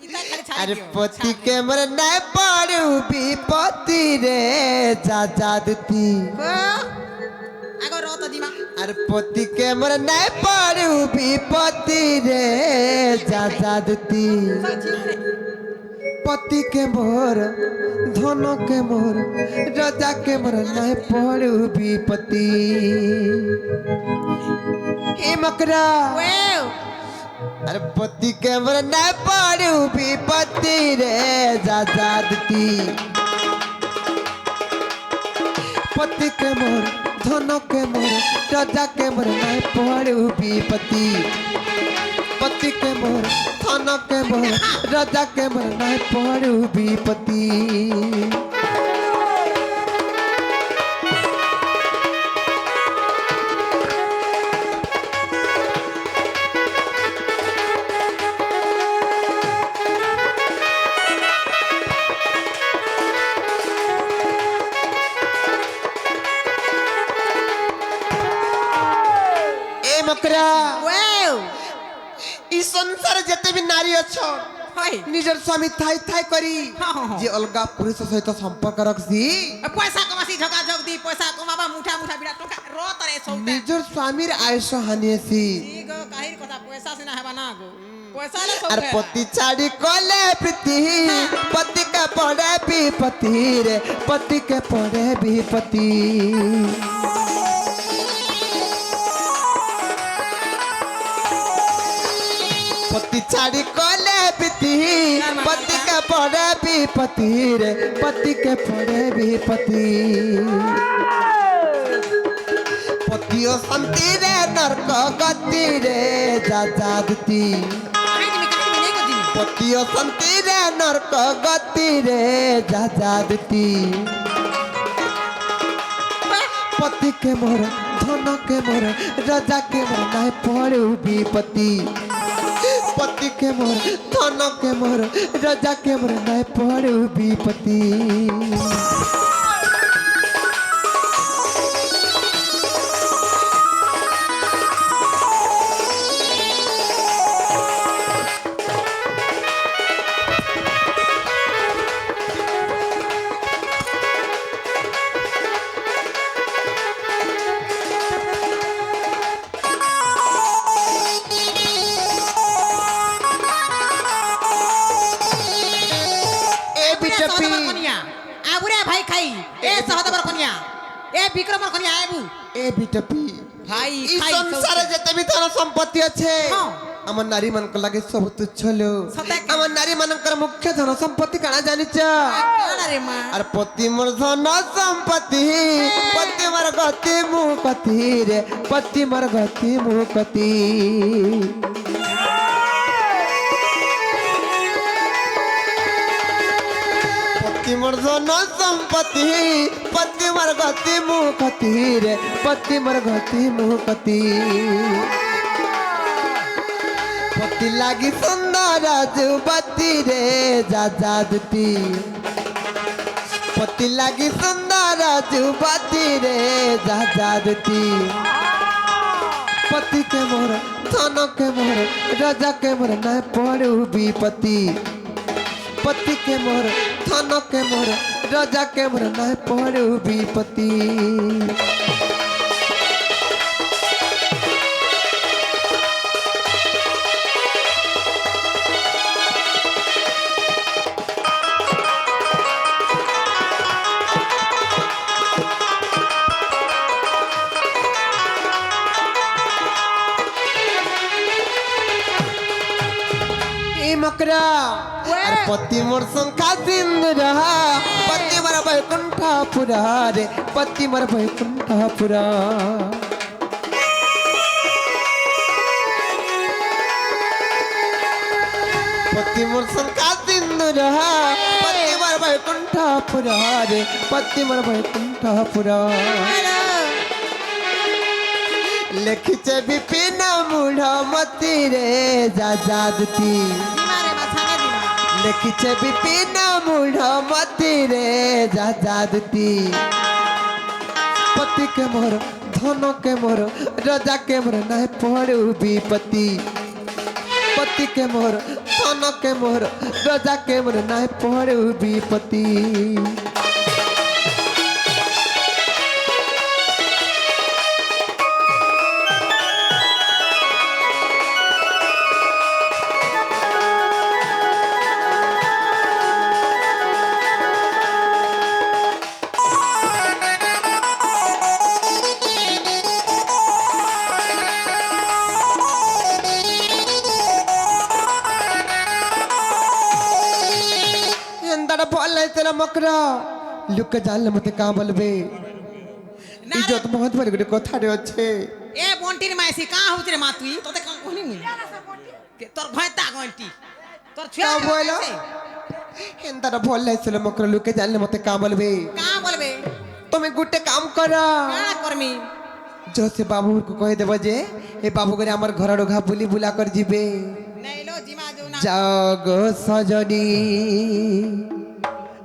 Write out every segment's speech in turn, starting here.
अरे पति के मर नहीं पड़ू विपत्ति रे जादती अरे पति के मर नहीं पड़ू विपत्ति रे जादती पति के मोर धन के मोर राजा के मोर नहीं पड़ू विपत्ति हे मकरा अरे पति के मोर नहीं पड़ू विपत्ति रे जादती पति के मोर धन के मोर राजा के मोर नहीं पड़ू विपत्ति पति के मोर धन के मोर राजा के मोर नहीं पड़ू विपत्ति मकरा ई संसार जते भी नारी अच्छो निजर स्वामी थाई थाई करी जे अलगा पुरुष सहित संपर्क रखसी पैसा कमासी झका झक दी पैसा कमाबा मुठा मुठा बिरा टका रो तरे सौते निजर स्वामीर आयुष हानिसी ठीक काहिर कथा पैसा सिना हेबा ना गो पैसा ले सौते अर पति चाड़ी कोले प्रीति पति का पड़े विपत्ति रे पति के पड़े विपत्ति पति चाड़ी कोले पीती पति के पड़े विपत्ति रे पति के पड़े विपत्ति पतियो शांति रे नरक गति रे जादती पतियो शांति रे नरक गति रे जादती पति के मोर धन के मोर राजा के मोर नहीं पड़ू विपत्ति पति के मोर धन के मोर राजा के मोर नहीं पड़ू विपत्ति भाई खाई ए सहदबर कन्या ए विक्रमर कन्या आबू ए बिटपी भाई ई संसार जते भी धन संपत्ति আছে हमर नारी मन को लागे सब तुच्छ लो हमर नारी मनकर मुख्य धन संपत्ति काना जानिच अरे मां अरे पति मोर धन संपत्ति पति मोर गति मुकति रे पति मोर गति मुकति पति मोर धन संपत्ति पति मोर गति मुकति रे पति मोर गति मुकति पति लागी सुंदर जुबती रे जादती पति लागी सुंदर जुबती रे जादती पति के मोर धन के मोर राजा के मोर नहीं पड़ू विपत्ति पति के मोर धन के मोर राजा के मोर नहीं पड़ू विपत्ति मकरा पति मोर संखा सिंधु रहा पति मोर बैकुंठपुरा रे पति मोर बैकुंठपुरा पति मोर संखा सिंधु रहा पति मोर बैकुंठपुरा रे पति मोर बैकुंठपुरा लिखिचे विपिन मूढ़ मती रे जादती लिखिचे विपिन मूढ़ मती रे जादती पति के मोर धन के मोर राजा के मोर नहीं पड़ू विपत्ति पति के मोर धन के मोर रजा के मोर नाय पड़ू विपत्ति तेरा मकरा लुक जाल मते का बोलबे ना इज्जत बहुत बड़ी गुटे कथा रे अच्छे ए बंटी रे माइसी का होत रे मातुई तोते का कहनी मुई के तोर भयता गंटी तोर छुआ का बोला एंदर बोले चलो मकरा लुक जाल मते का बोलबे तुम गुटे काम करा का करमी जो से बाबू को कह देबो जे ए बाबू करे हमर घर डोघा बुली बुला कर जीबे नहीं लो जिमा जो ना जाग सजनी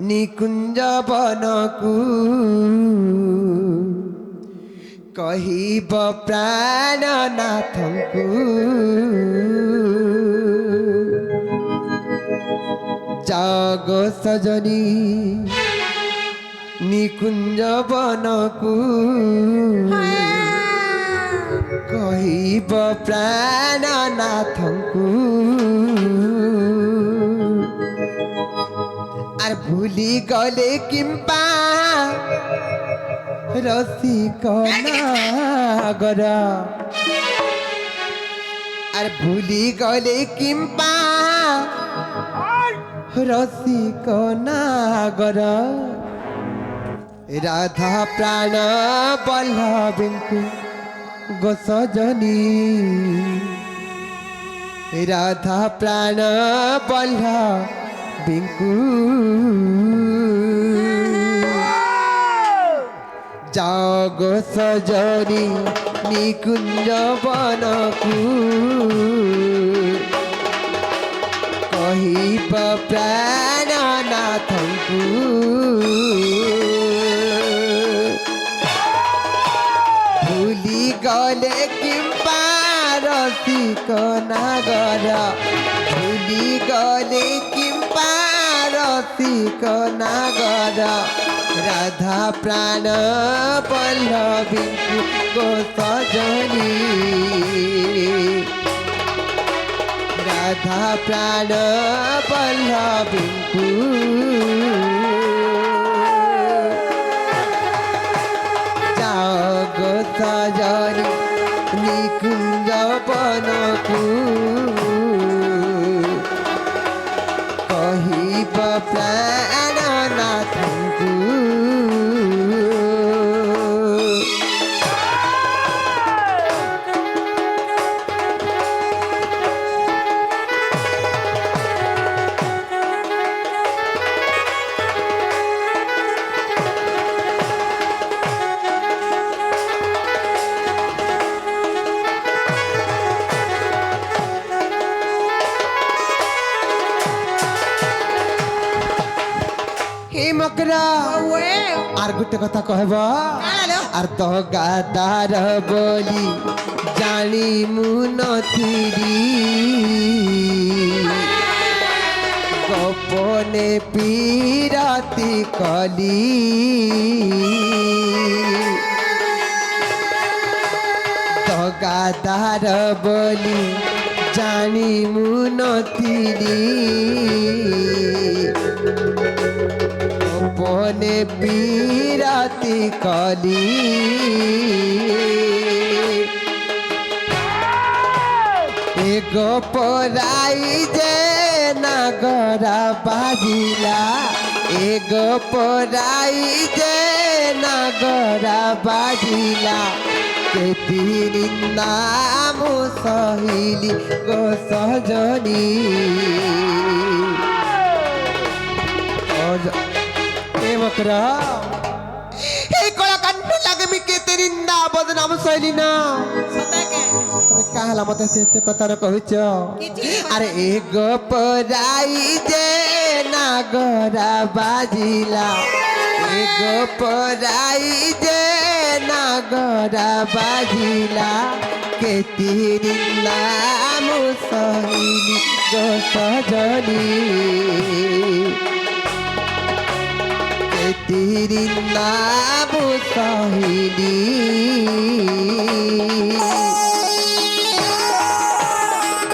निकुंज बनकू कहिब प्राणनाथंकू जाग सजनी निकुंज बनकू कहिब प्राणनाथंकू আর ভুলি গলে কিম্পা রসিক নাগর আর ভুলি গলে কিম্পা রসিক নাগর রাধা প্রাণ বল্লভଙ୍କୁ গোসজনী রাধা প্রাণ বল্লভ बिंकु जागो सजनी निकुंज बनकू कहिब प्राणनाथंकू भूली गले किंपा रसिक नागर भूली गले किंपा रसिक नागर राधा प्राण पल्लवीଙ୍କୁ गोसजनी राधा प्राण पल्लवीଙ୍କୁ जाग सजनी निकुंज बनकू कहिब प्राणनाथंकू मकरा आर गुटे कथा कहब आर तो गादार बोली जानी मु नथिरी गोपने पीराती कली तो गादार बोली जानी मु नथिरी गोपने पीराती कली गोपराई जे नागरा बाजिला गोपराई जे नागरा बाजिला केती नाम सहिली गो सजनी मकरा कलाकांड लगे मी केते निंदा बदनाम सहिली ना তুমি কাহলা মতে সে কথা কইছ আরে এ গোপরাই যে নাগরা বাজিলা এ গোপরাই যে ନଗରା ବାଜିଲା କେତେ ନାମ ସହିଲି ଗୋ ସଜନୀ କେତେ ନାମ ସହିଲି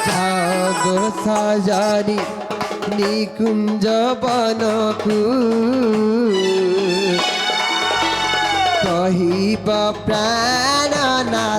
जागो सजनी निकुंज बनकु कहिब प्राणनाथंकु